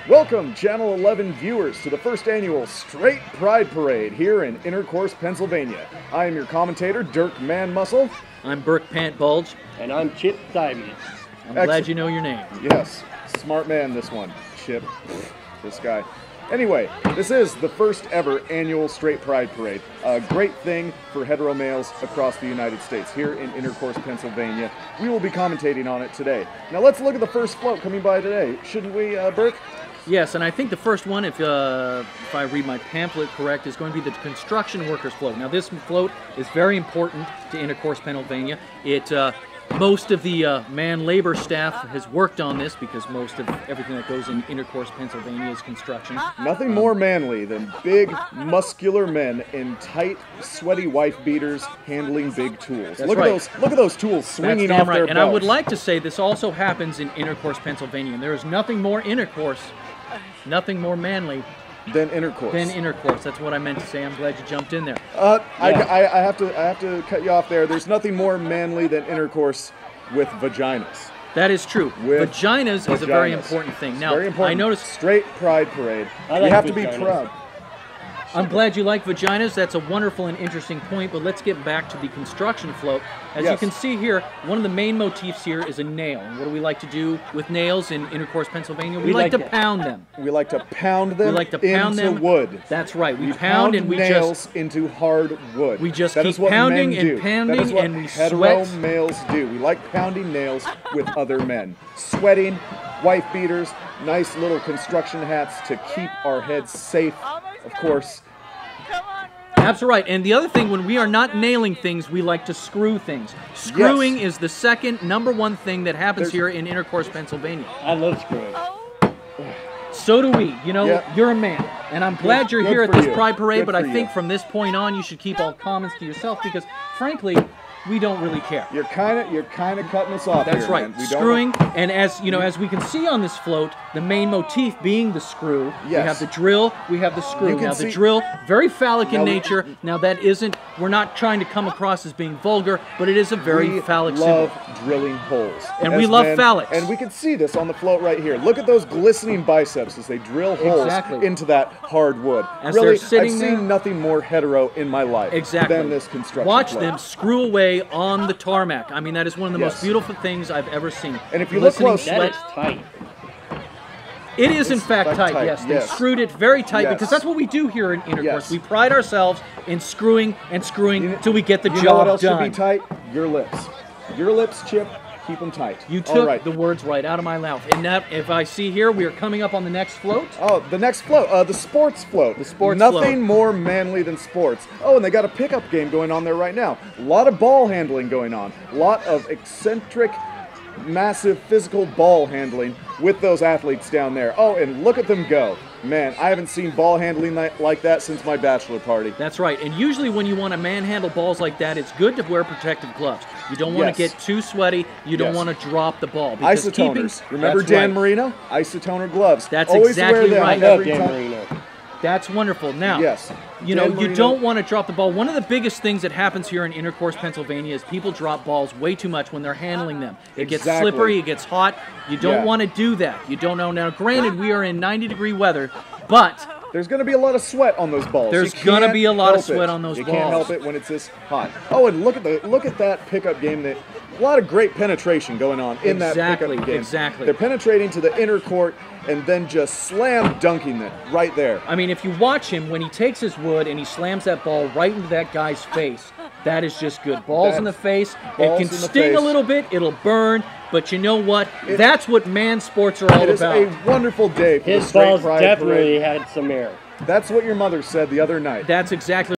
Welcome, Channel 11 viewers, to the first annual Straight Pride Parade here in Intercourse, Pennsylvania. I am your commentator, Dirk Man Muscle. I'm Burke Pant Bulge. And I'm Chip Thibes. I'm glad you know your name. Yes, smart man this one, Chip. This guy. Anyway, this is the first ever annual Straight Pride Parade. A great thing for hetero males across the United States here in Intercourse, Pennsylvania. We will be commentating on it today. Now let's look at the first float coming by today, shouldn't we, Burke? Yes, and I think the first one, if I read my pamphlet correct, is going to be the construction workers float. Now this float is very important to Intercourse, Pennsylvania. Most of the man labor staff has worked on this because most of everything that goes in Intercourse, Pennsylvania is construction. Nothing more manly than big, muscular men in tight, sweaty wife beaters handling big tools. Look at those tools swinging off their belts. And I would like to say this also happens in Intercourse, Pennsylvania. And there is nothing more intercourse, nothing more manly than intercourse. That's what I meant to say. I'm glad you jumped in there. I have to cut you off there. There's nothing more manly than intercourse with vaginas. That is true. Vaginas is a very important thing. Now, I noticed Straight Pride Parade. You have to be proud. I'm glad you like vaginas. That's a wonderful and interesting point, but let's get back to the construction float. As you can see here, one of the main motifs here is a nail. And what do we like to do with nails in Intercourse, Pennsylvania? We like to pound them. We like to pound them into wood. That's right. We pound and we nails just into hard wood. We just keep pounding and pounding and we sweat. Hetero males do. We like pounding nails with other men. Sweating, wife beaters, nice little construction hats to keep our heads safe, of course. That's right. And the other thing, when we are not nailing things, we like to screw things. Screwing is the second #1 thing that happens here in Intercourse, Pennsylvania. I love screwing. So do we. You know, you're a man. And I'm glad you're here at this Pride Parade, but I think from this point on, you should keep all comments to yourself because, frankly, we don't really care. You're kind of cutting us off. That's right. Screwing, and as you know, as we can see on this float, the main motif being the screw. We have the drill, we have the screw. Now the drill, very phallic in nature. Now that isn't. We're not trying to come across as being vulgar, but it is a very phallic symbol. We love drilling holes, and we love phallics. And we can see this on the float right here. Look at those glistening biceps as they drill holes into that hard wood. As they're sitting I've seen nothing more hetero in my life than this construction. Watch them screw away on the tarmac. I mean, that is one of the most beautiful things I've ever seen. And if you look close, that is tight. It is in fact tight, yes. They screwed it very tight because that's what we do here in Intercourse. We pride ourselves in screwing and screwing until we get the job done. You know what else should be tight? Your lips. Your lips, Chip, keep them tight. You took the words right out of my mouth. And now, if I see here, we are coming up on the next float. Oh, the next float, the sports float. The sports float. Nothing more manly than sports. Oh, and they got a pickup game going on there right now. A lot of ball handling going on. A lot of eccentric, massive physical ball handling with those athletes down there. Oh, and look at them go. Man, I haven't seen ball handling like that since my bachelor party. That's right. And usually when you want to manhandle balls like that, it's good to wear protective gloves. You don't want to get too sweaty. You don't want to drop the ball. Isotoners. Remember Dan Marino? Isotoner gloves. That's always exactly wear them right. Every Dan time. Marino. That's wonderful. Now, you know, you don't want to drop the ball. One of the biggest things that happens here in Intercourse, Pennsylvania is people drop balls way too much when they're handling them. It gets slippery, it gets hot. You don't want to do that. You don't know. Now, granted, we are in 90-degree weather, but there's going to be a lot of sweat on those balls. There's going to be a lot of sweat on those balls. You can't help it when it's this hot. Oh, and look at that pickup game. A lot of great penetration going on in that pickup game. Exactly. They're penetrating to the inner court and then just slam dunking it right there. I mean, if you watch him, when he takes his wood and he slams that ball right into that guy's face, that is just good. Balls in the face. It can sting a little bit. It'll burn. But you know what? That's what man sports are all about. It is a wonderful day for the His balls Straight Pride definitely Parade. had some air. That's what your mother said the other night. That's exactly